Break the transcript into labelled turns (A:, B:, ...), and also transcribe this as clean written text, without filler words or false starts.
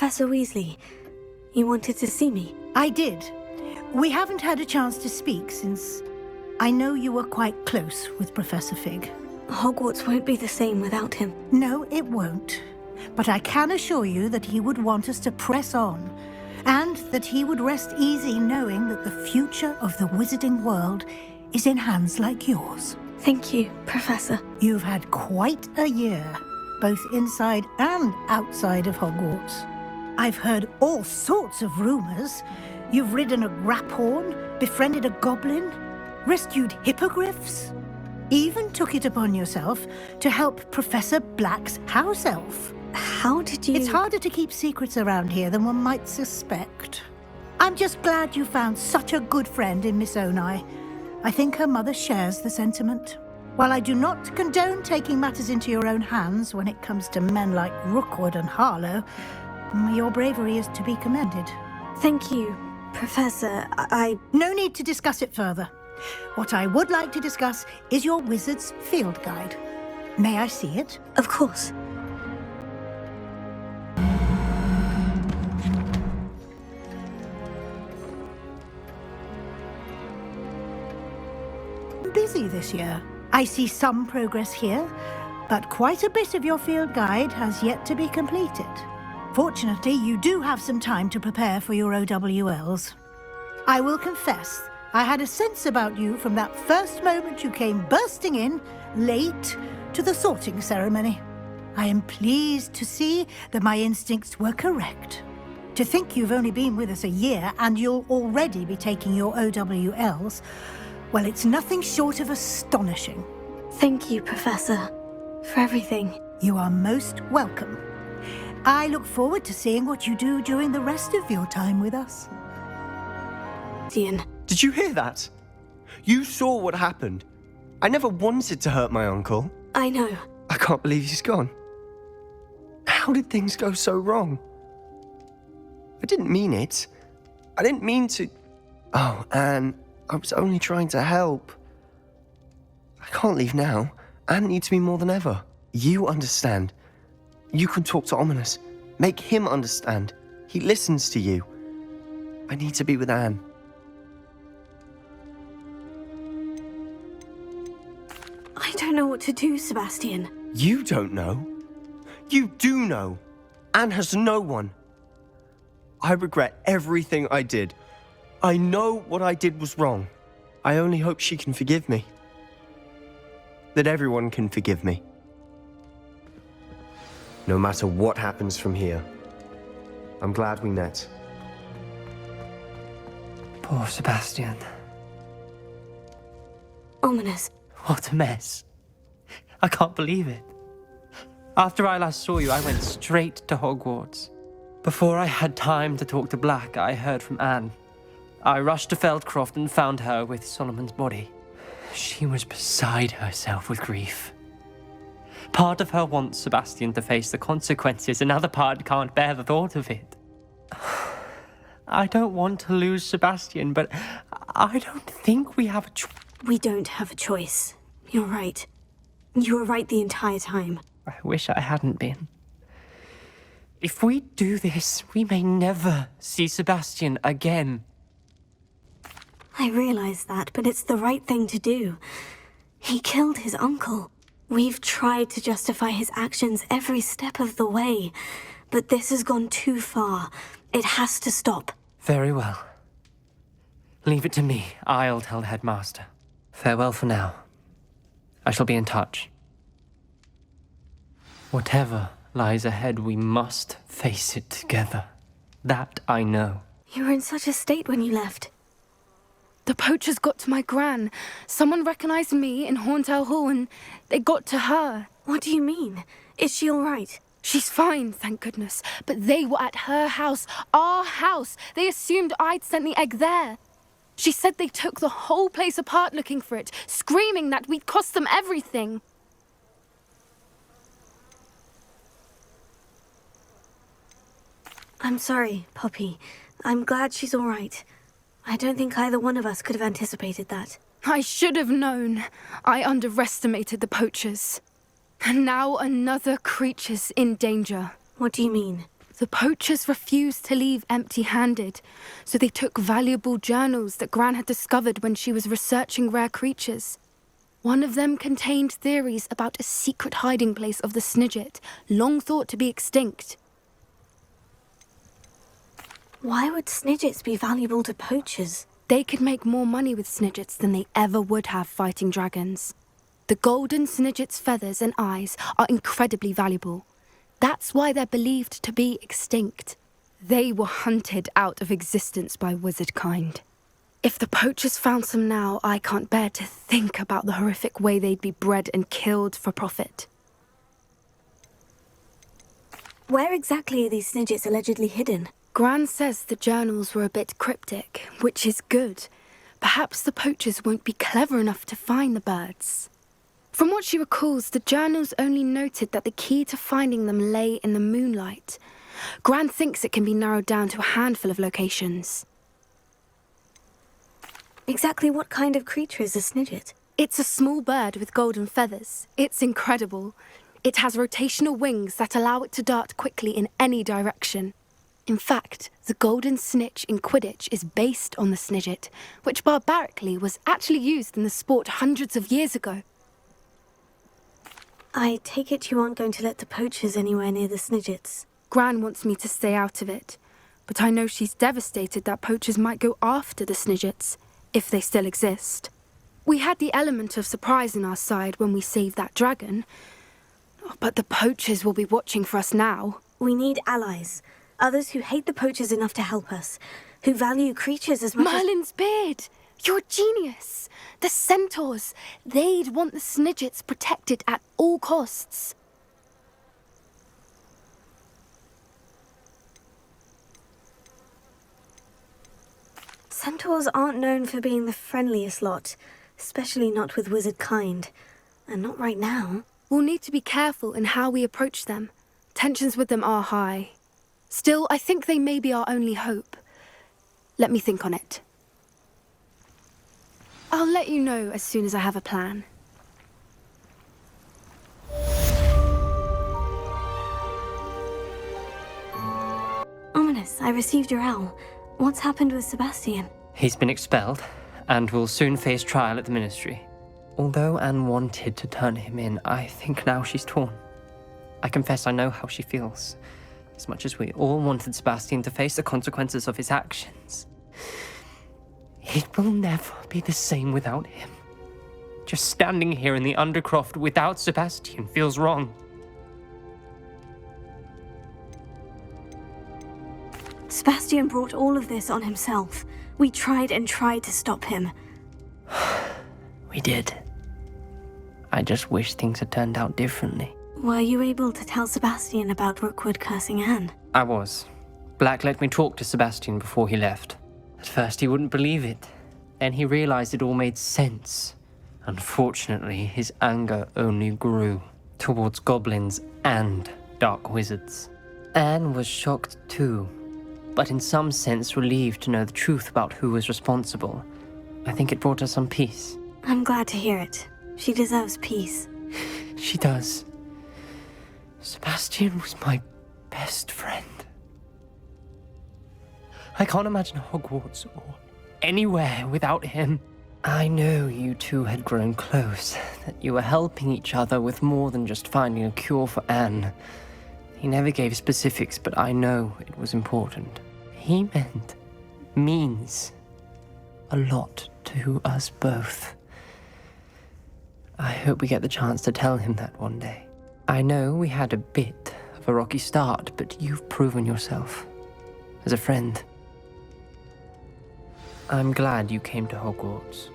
A: Professor Weasley, you wanted to see me?
B: I did. We haven't had a chance to speak since I know you were quite close with Professor Fig.
A: Hogwarts won't be the same without him.
B: No, it won't. But I can assure you that he would want us to press on, and that he would rest easy knowing that the future of the wizarding world is in hands like yours.
A: Thank you, Professor.
B: You've had quite a year, both inside and outside of Hogwarts. I've heard all sorts of rumors. You've ridden a graphorn, befriended a goblin, rescued hippogriffs, even took it upon yourself to help Professor Black's house elf.
A: How did you...
B: It's harder to keep secrets around here than one might suspect. I'm just glad you found such a good friend in Miss Onai. I think her mother shares the sentiment. While I do not condone taking matters into your own hands when it comes to men like Rookwood and Harlow, your bravery is to be commended.
A: Thank you, Professor.
B: No need to discuss it further. What I would like to discuss is your wizard's field guide. May I see it?
A: Of course.
B: Busy this year. I see some progress here, but quite a bit of your field guide has yet to be completed. Fortunately, you do have some time to prepare for your OWLs. I will confess, I had a sense about you from that first moment you came bursting in, late, to the sorting ceremony. I am pleased to see that my instincts were correct. To think you've only been with us a year and you'll already be taking your OWLs, well, it's nothing short of astonishing.
A: Thank you, Professor, for everything.
B: You are most welcome. I look forward to seeing what you do during the rest of your time with us.
A: Ian.
C: Did you hear that? You saw what happened. I never wanted to hurt my uncle.
A: I know.
C: I can't believe he's gone. How did things go so wrong? I didn't mean it. I didn't mean to... Oh, Anne, I was only trying to help. I can't leave now. Anne needs me more than ever. You understand. You can talk to Ominous. Make him understand. He listens to you. I need to be with Anne.
A: I don't know what to do, Sebastian.
C: You don't know. You do know. Anne has no one. I regret everything I did. I know what I did was wrong. I only hope she can forgive me. That everyone can forgive me. No matter what happens from here. I'm glad we met.
D: Poor Sebastian.
A: Ominous.
D: What a mess. I can't believe it. After I last saw you, I went straight to Hogwarts. Before I had time to talk to Black, I heard from Anne. I rushed to Feldcroft and found her with Solomon's body. She was beside herself with grief. Part of her wants Sebastian to face the consequences, another part can't bear the thought of it. I don't want to lose Sebastian, but I don't think we have a choice.
A: We don't have a choice. You're right. You were right the entire time.
D: I wish I hadn't been. If we do this, we may never see Sebastian again.
A: I realize that, but it's the right thing to do. He killed his uncle. We've tried to justify his actions every step of the way, but this has gone too far. It has to stop.
D: Very well. Leave it to me. I'll tell the headmaster. Farewell for now. I shall be in touch. Whatever lies ahead, we must face it together. That I know.
A: You were in such a state when you left.
E: The poachers got to my gran. Someone recognized me in Horntail Hall and they got to her.
A: What do you mean? Is she all right?
E: She's fine, thank goodness. But they were at her house, our house. They assumed I'd sent the egg there. She said they took the whole place apart looking for it, screaming that we'd cost them everything.
A: I'm sorry, Poppy. I'm glad she's all right. I don't think either one of us could have anticipated that.
E: I should have known. I underestimated the poachers. And now another creature's in danger.
A: What do you mean?
E: The poachers refused to leave empty-handed, so they took valuable journals that Gran had discovered when she was researching rare creatures. One of them contained theories about a secret hiding place of the Snidget, long thought to be extinct.
A: Why would Snidgets be valuable to poachers?
E: They could make more money with Snidgets than they ever would have fighting dragons. The golden Snidget's feathers and eyes are incredibly valuable. That's why they're believed to be extinct. They were hunted out of existence by wizard kind. If the poachers found some now, I can't bear to think about the horrific way they'd be bred and killed for profit.
A: Where exactly are these Snidgets allegedly hidden?
E: Gran says the journals were a bit cryptic, which is good. Perhaps the poachers won't be clever enough to find the birds. From what she recalls, the journals only noted that the key to finding them lay in the moonlight. Gran thinks it can be narrowed down to a handful of locations.
A: Exactly what kind of creature is a Snidget?
E: It's a small bird with golden feathers. It's incredible. It has rotational wings that allow it to dart quickly in any direction. In fact, the golden snitch in Quidditch is based on the Snidget, which barbarically was actually used in the sport hundreds of years ago.
A: I take it you aren't going to let the poachers anywhere near the Snidgets.
E: Gran wants me to stay out of it, but I know she's devastated that poachers might go after the Snidgets, if they still exist. We had the element of surprise on our side when we saved that dragon, but the poachers will be watching for us now.
A: We need allies. Others who hate the poachers enough to help us, who value creatures as much as...
E: Merlin's beard! You're a genius! The centaurs! They'd want the Snidgets protected at all costs.
A: Centaurs aren't known for being the friendliest lot, especially not with wizard kind. And not right now.
E: We'll need to be careful in how we approach them. Tensions with them are high. Still, I think they may be our only hope. Let me think on it. I'll let you know as soon as I have a plan.
A: Ominous, I received your owl. What's happened with Sebastian?
D: He's been expelled, and will soon face trial at the Ministry. Although Anne wanted to turn him in, I think now she's torn. I confess I know how she feels. As much as we all wanted Sebastian to face the consequences of his actions. It will never be the same without him. Just standing here in the Undercroft without Sebastian feels wrong.
A: Sebastian brought all of this on himself. We tried and tried to stop him.
D: We did. I just wish things had turned out differently.
A: Were you able to tell Sebastian about Rookwood cursing Anne?
D: I was. Black let me talk to Sebastian before he left. At first he wouldn't believe it. Then he realized it all made sense. Unfortunately, his anger only grew towards goblins and dark wizards. Anne was shocked too, but in some sense relieved to know the truth about who was responsible. I think it brought her some peace.
A: I'm glad to hear it. She deserves peace.
D: She does. Sebastian was my best friend. I can't imagine Hogwarts or anywhere without him. I know you two had grown close, that you were helping each other with more than just finding a cure for Anne. He never gave specifics, but I know it was important. He means a lot to us both. I hope we get the chance to tell him that one day. I know we had a bit of a rocky start, but you've proven yourself as a friend. I'm glad you came to Hogwarts.